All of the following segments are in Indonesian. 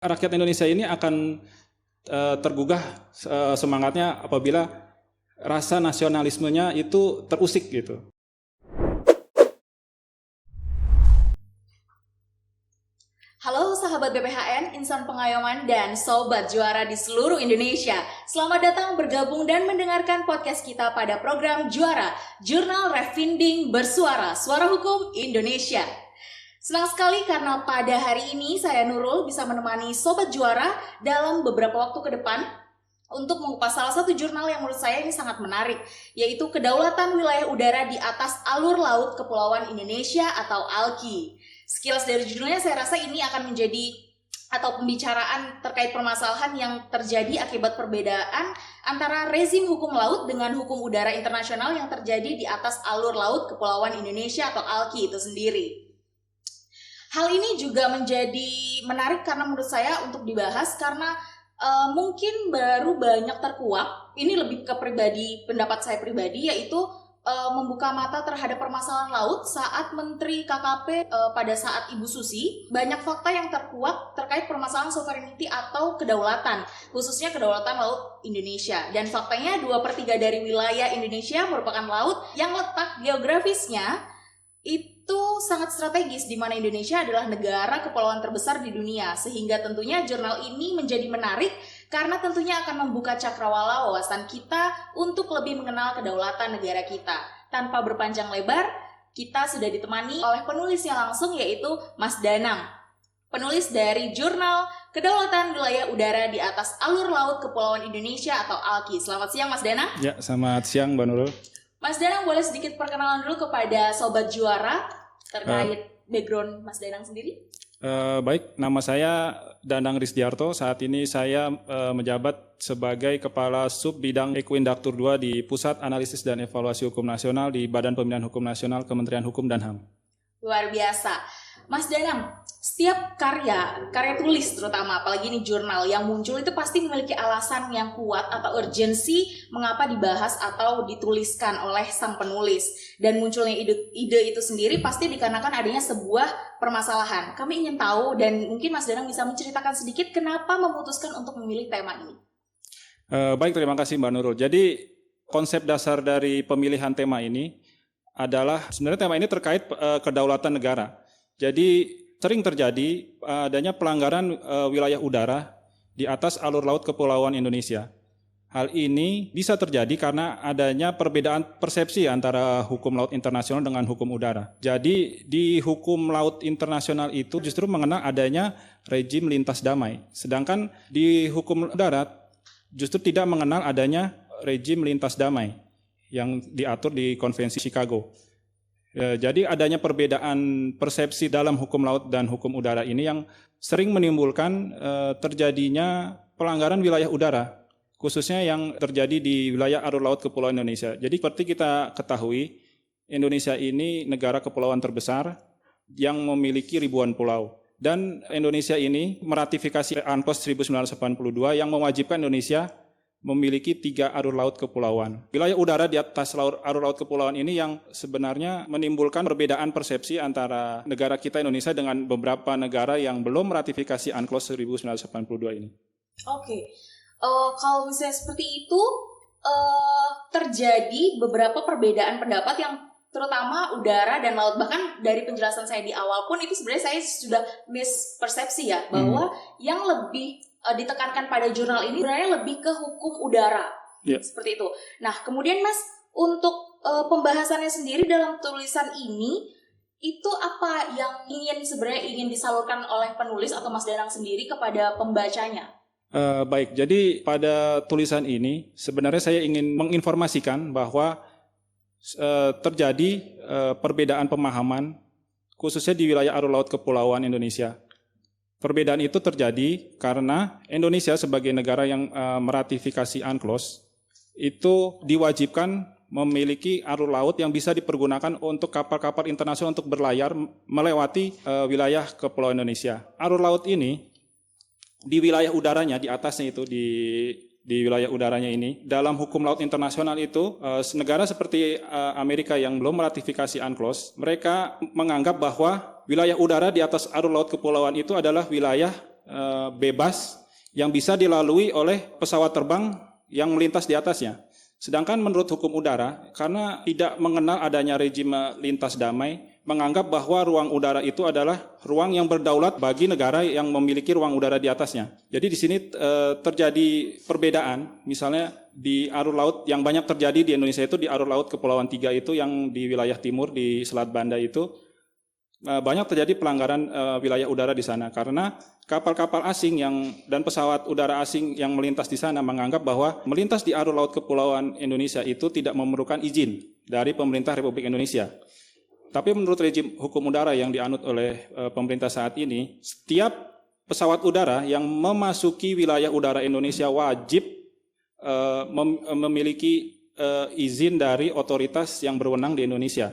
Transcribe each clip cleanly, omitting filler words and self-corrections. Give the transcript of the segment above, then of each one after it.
rakyat Indonesia ini akan tergugah semangatnya apabila rasa nasionalismenya itu terusik gitu. Halo sahabat BPHN, insan pengayoman, dan sobat juara di seluruh Indonesia. Selamat datang bergabung dan mendengarkan podcast kita pada program Juara, Jurnal Refinding Bersuara, Suara Hukum Indonesia. Senang sekali karena pada hari ini saya Nurul bisa menemani sobat juara dalam beberapa waktu ke depan untuk mengupas salah satu jurnal yang menurut saya ini sangat menarik, yaitu Kedaulatan Wilayah Udara di Atas Alur Laut Kepulauan Indonesia atau ALKI. Sekilas dari judulnya saya rasa ini akan menjadi atau pembicaraan terkait permasalahan yang terjadi akibat perbedaan antara rezim hukum laut dengan hukum udara internasional yang terjadi di atas alur laut Kepulauan Indonesia atau ALKI itu sendiri. Hal ini juga menjadi menarik karena menurut saya untuk dibahas karena mungkin baru banyak terkuak. Ini lebih ke pendapat saya pribadi, yaitu membuka mata terhadap permasalahan laut saat Menteri KKP pada saat Ibu Susi. Banyak fakta yang terkuak terkait permasalahan sovereignty atau kedaulatan, khususnya kedaulatan laut Indonesia. Dan faktanya 2/3 dari wilayah Indonesia merupakan laut yang letak geografisnya itu sangat strategis, di mana Indonesia adalah negara kepulauan terbesar di dunia. Sehingga tentunya jurnal ini menjadi menarik karena tentunya akan membuka cakrawala wawasan kita untuk lebih mengenal kedaulatan negara kita. Tanpa berpanjang lebar, kita sudah ditemani oleh penulisnya langsung, yaitu Mas Danang, penulis dari jurnal Kedaulatan Wilayah Udara di Atas Alur Laut Kepulauan Indonesia atau ALKI. Selamat siang Mas Danang. Ya, selamat siang Mbak Nurul. Mas Danang, boleh sedikit perkenalan dulu kepada sobat juara terkait background Mas Danang sendiri? Baik, nama saya Danang Risdiarto. Saat ini saya menjabat sebagai Kepala Sub Bidang Ekuindaktur 2 di Pusat Analisis dan Evaluasi Hukum Nasional di Badan Pembinaan Hukum Nasional Kementerian Hukum dan HAM. Luar biasa. Mas Danang, setiap karya tulis terutama, apalagi ini jurnal yang muncul itu pasti memiliki alasan yang kuat atau urgensi mengapa dibahas atau dituliskan oleh sang penulis. Dan munculnya ide itu sendiri pasti dikarenakan adanya sebuah permasalahan. Kami ingin tahu dan mungkin Mas Danang bisa menceritakan sedikit kenapa memutuskan untuk memilih tema ini. Baik, terima kasih Mbak Nurul. Jadi konsep dasar dari pemilihan tema ini adalah sebenarnya tema ini terkait kedaulatan negara. Jadi sering terjadi adanya pelanggaran wilayah udara di atas alur laut Kepulauan Indonesia. Hal ini bisa terjadi karena adanya perbedaan persepsi antara hukum laut internasional dengan hukum udara. Jadi di hukum laut internasional itu justru mengenal adanya rejim lintas damai. Sedangkan di hukum darat justru tidak mengenal adanya rejim lintas damai yang diatur di Konvensi Chicago. Jadi adanya perbedaan persepsi dalam hukum laut dan hukum udara ini yang sering menimbulkan terjadinya pelanggaran wilayah udara, khususnya yang terjadi di wilayah alur laut Kepulauan Indonesia. Jadi seperti kita ketahui, Indonesia ini negara kepulauan terbesar yang memiliki ribuan pulau. Dan Indonesia ini meratifikasi UNCLOS 1982 yang mewajibkan Indonesia memiliki 3 alur laut kepulauan. Wilayah udara di atas alur laut kepulauan ini yang sebenarnya menimbulkan perbedaan persepsi antara negara kita Indonesia dengan beberapa negara yang belum meratifikasi UNCLOS 1982 ini. Oke. Kalau misalnya seperti itu, terjadi beberapa perbedaan pendapat yang terutama udara dan laut. Bahkan dari penjelasan saya di awal pun itu sebenarnya saya sudah mispersepsi ya, bahwa yang lebih ditekankan pada jurnal ini sebenarnya lebih ke hukum udara. Seperti itu. Nah, kemudian Mas, untuk pembahasannya sendiri dalam tulisan ini, itu apa yang ingin disalurkan oleh penulis atau Mas Danang sendiri kepada pembacanya? Baik, jadi pada tulisan ini sebenarnya saya ingin menginformasikan bahwa terjadi perbedaan pemahaman khususnya di wilayah alur laut Kepulauan Indonesia. Perbedaan itu terjadi karena Indonesia sebagai negara yang meratifikasi UNCLOS itu diwajibkan memiliki alur laut yang bisa dipergunakan untuk kapal-kapal internasional untuk berlayar melewati wilayah Kepulauan Indonesia. Alur laut ini di wilayah udaranya, di atasnya itu di wilayah udaranya ini, dalam hukum laut internasional itu negara seperti Amerika yang belum meratifikasi UNCLOS, mereka menganggap bahwa wilayah udara di atas alur laut kepulauan itu adalah wilayah bebas yang bisa dilalui oleh pesawat terbang yang melintas di atasnya. Sedangkan menurut hukum udara, karena tidak mengenal adanya rejim lintas damai, menganggap bahwa ruang udara itu adalah ruang yang berdaulat bagi negara yang memiliki ruang udara di atasnya. Jadi di sini terjadi perbedaan, misalnya di arus laut yang banyak terjadi di Indonesia itu di arus laut Kepulauan Tiga itu yang di wilayah timur di Selat Banda itu banyak terjadi pelanggaran wilayah udara di sana karena kapal-kapal asing dan pesawat udara asing yang melintas di sana menganggap bahwa melintas di arus laut Kepulauan Indonesia itu tidak memerlukan izin dari pemerintah Republik Indonesia. Tapi menurut rejim hukum udara yang dianut oleh pemerintah saat ini, setiap pesawat udara yang memasuki wilayah udara Indonesia wajib memiliki izin dari otoritas yang berwenang di Indonesia.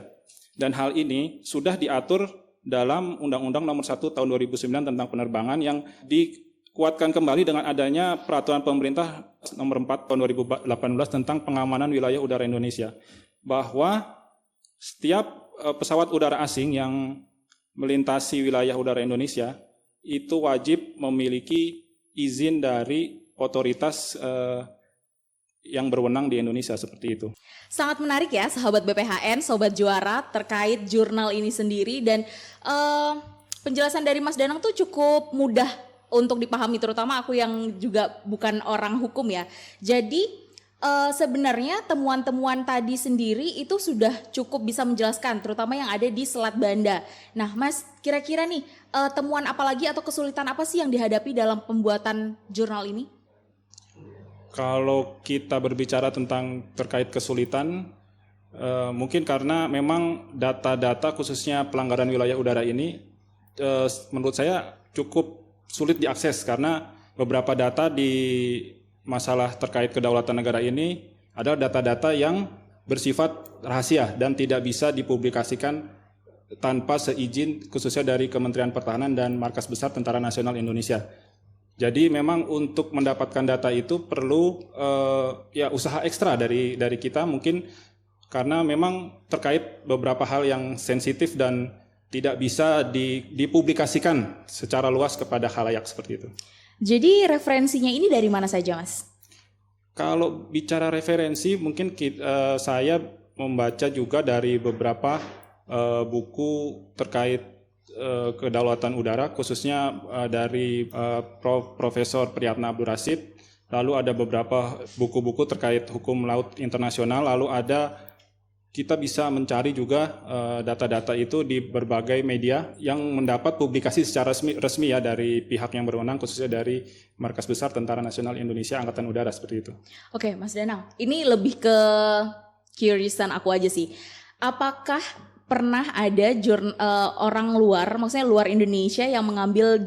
Dan hal ini sudah diatur dalam Undang-Undang Nomor 1 Tahun 2009 tentang penerbangan yang dikuatkan kembali dengan adanya Peraturan Pemerintah Nomor 4 Tahun 2018 tentang pengamanan wilayah udara Indonesia. Bahwa setiap pesawat udara asing yang melintasi wilayah udara Indonesia itu wajib memiliki izin dari otoritas yang berwenang di Indonesia seperti itu. Sangat menarik ya sahabat BPHN, Sobat Juara terkait jurnal ini sendiri dan penjelasan dari Mas Danang tuh cukup mudah untuk dipahami terutama aku yang juga bukan orang hukum ya. Jadi sebenarnya temuan-temuan tadi sendiri itu sudah cukup bisa menjelaskan terutama yang ada di Selat Banda. Nah Mas, kira-kira nih temuan apa lagi atau kesulitan apa sih yang dihadapi dalam pembuatan jurnal ini? Kalau kita berbicara tentang terkait kesulitan, mungkin karena memang data-data khususnya pelanggaran wilayah udara ini menurut saya cukup sulit diakses karena beberapa data di masalah terkait kedaulatan negara ini adalah data-data yang bersifat rahasia dan tidak bisa dipublikasikan tanpa seizin khususnya dari Kementerian Pertahanan dan Markas Besar Tentara Nasional Indonesia. Jadi memang untuk mendapatkan data itu perlu usaha ekstra dari kita mungkin karena memang terkait beberapa hal yang sensitif dan tidak bisa dipublikasikan secara luas kepada khalayak seperti itu. Jadi referensinya ini dari mana saja Mas? Kalau bicara referensi mungkin saya membaca juga dari beberapa buku terkait kedaulatan udara khususnya dari Profesor Priyatna Abdul Rasid, lalu ada beberapa buku-buku terkait hukum laut internasional, lalu kita bisa mencari juga data-data itu di berbagai media yang mendapat publikasi secara resmi ya dari pihak yang berwenang khususnya dari Markas Besar Tentara Nasional Indonesia Angkatan Udara seperti itu. Oke, Mas Danang, ini lebih ke curiousan aku aja sih. Apakah pernah ada orang luar, maksudnya luar Indonesia yang mengambil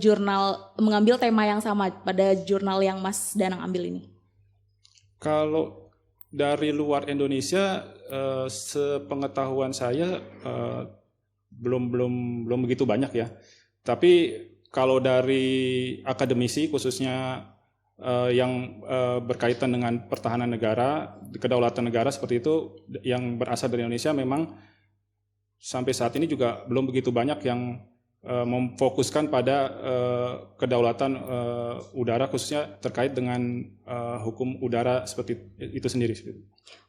tema yang sama pada jurnal yang Mas Danang ambil ini? Kalau dari luar Indonesia, sepengetahuan saya belum begitu banyak ya. Tapi kalau dari akademisi khususnya yang berkaitan dengan pertahanan negara, kedaulatan negara seperti itu yang berasal dari Indonesia memang sampai saat ini juga belum begitu banyak yang memfokuskan pada kedaulatan udara khususnya terkait dengan hukum udara seperti itu sendiri.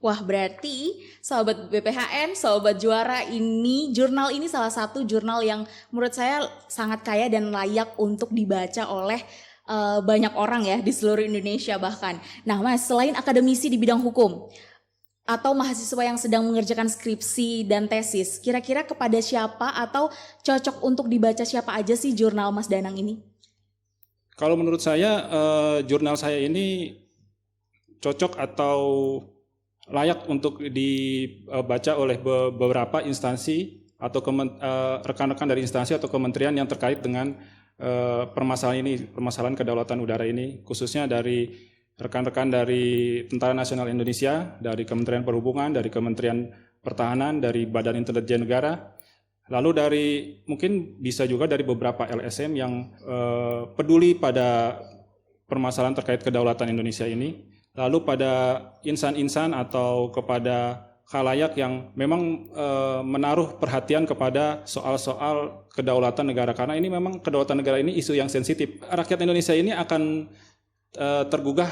Wah, berarti sahabat BPHN, sahabat Juara, ini jurnal ini salah satu jurnal yang menurut saya sangat kaya dan layak untuk dibaca oleh banyak orang ya di seluruh Indonesia bahkan. Nah Mas, selain akademisi di bidang hukum atau mahasiswa yang sedang mengerjakan skripsi dan tesis, kira-kira kepada siapa atau cocok untuk dibaca siapa aja sih jurnal Mas Danang ini? Kalau menurut saya jurnal saya ini cocok atau layak untuk dibaca oleh beberapa instansi atau rekan-rekan dari instansi atau kementerian yang terkait dengan permasalahan kedaulatan udara ini, khususnya dari rekan-rekan dari Tentara Nasional Indonesia, dari Kementerian Perhubungan, dari Kementerian Pertahanan, dari Badan Intelijen Negara, lalu dari mungkin bisa juga dari beberapa LSM yang peduli pada permasalahan terkait kedaulatan Indonesia ini, lalu pada insan-insan atau kepada khalayak yang memang menaruh perhatian kepada soal-soal kedaulatan negara, karena ini memang kedaulatan negara ini isu yang sensitif. Rakyat Indonesia ini akan tergugah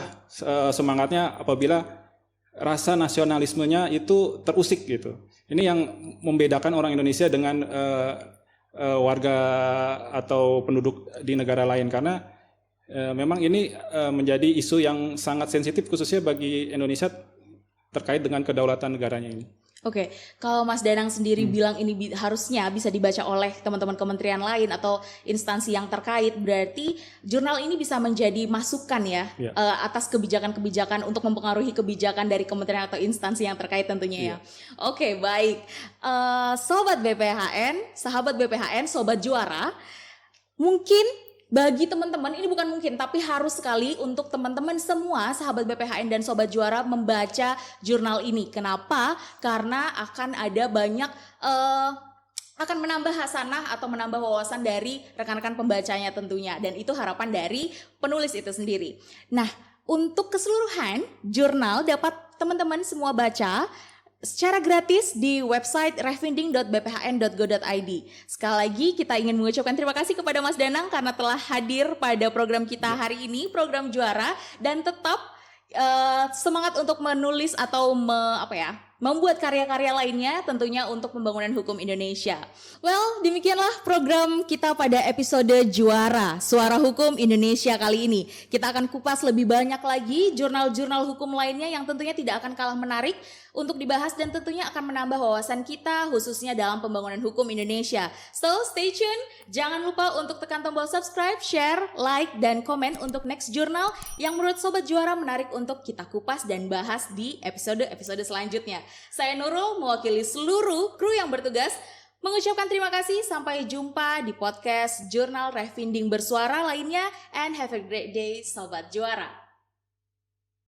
semangatnya apabila rasa nasionalismenya itu terusik gitu. Ini yang membedakan orang Indonesia dengan warga atau penduduk di negara lain, karena memang ini menjadi isu yang sangat sensitif khususnya bagi Indonesia terkait dengan kedaulatan negaranya ini. Oke, kalau Mas Danang sendiri bilang ini harusnya bisa dibaca oleh teman-teman kementerian lain atau instansi yang terkait, berarti jurnal ini bisa menjadi masukan ya, atas kebijakan-kebijakan untuk mempengaruhi kebijakan dari kementerian atau instansi yang terkait tentunya ya. Oke, baik. Sobat BPHN, sahabat BPHN, Sobat Juara, mungkin bagi teman-teman, ini bukan mungkin, tapi harus sekali untuk teman-teman semua sahabat BPHN dan Sobat Juara membaca jurnal ini. Kenapa? Karena akan ada banyak, akan menambah hasanah atau menambah wawasan dari rekan-rekan pembacanya tentunya. Dan itu harapan dari penulis itu sendiri. Nah, untuk keseluruhan jurnal dapat teman-teman semua baca secara gratis di website refinding.bphn.go.id. Sekali lagi kita ingin mengucapkan terima kasih kepada Mas Danang karena telah hadir pada program kita hari ini, program Juara, dan tetap semangat untuk menulis atau membuat karya-karya lainnya tentunya untuk pembangunan hukum Indonesia. Well, demikianlah program kita pada episode Juara, Suara Hukum Indonesia kali ini. Kita akan kupas lebih banyak lagi jurnal-jurnal hukum lainnya yang tentunya tidak akan kalah menarik untuk dibahas dan tentunya akan menambah wawasan kita khususnya dalam pembangunan hukum Indonesia. So, stay tune. Jangan lupa untuk tekan tombol subscribe, share, like, dan komen untuk next jurnal yang menurut Sobat Juara menarik untuk kita kupas dan bahas di episode-episode selanjutnya. Saya Nurul, mewakili seluruh kru yang bertugas, mengucapkan terima kasih. Sampai jumpa di podcast Jurnal Refinding Bersuara lainnya. And have a great day, Sobat Juara.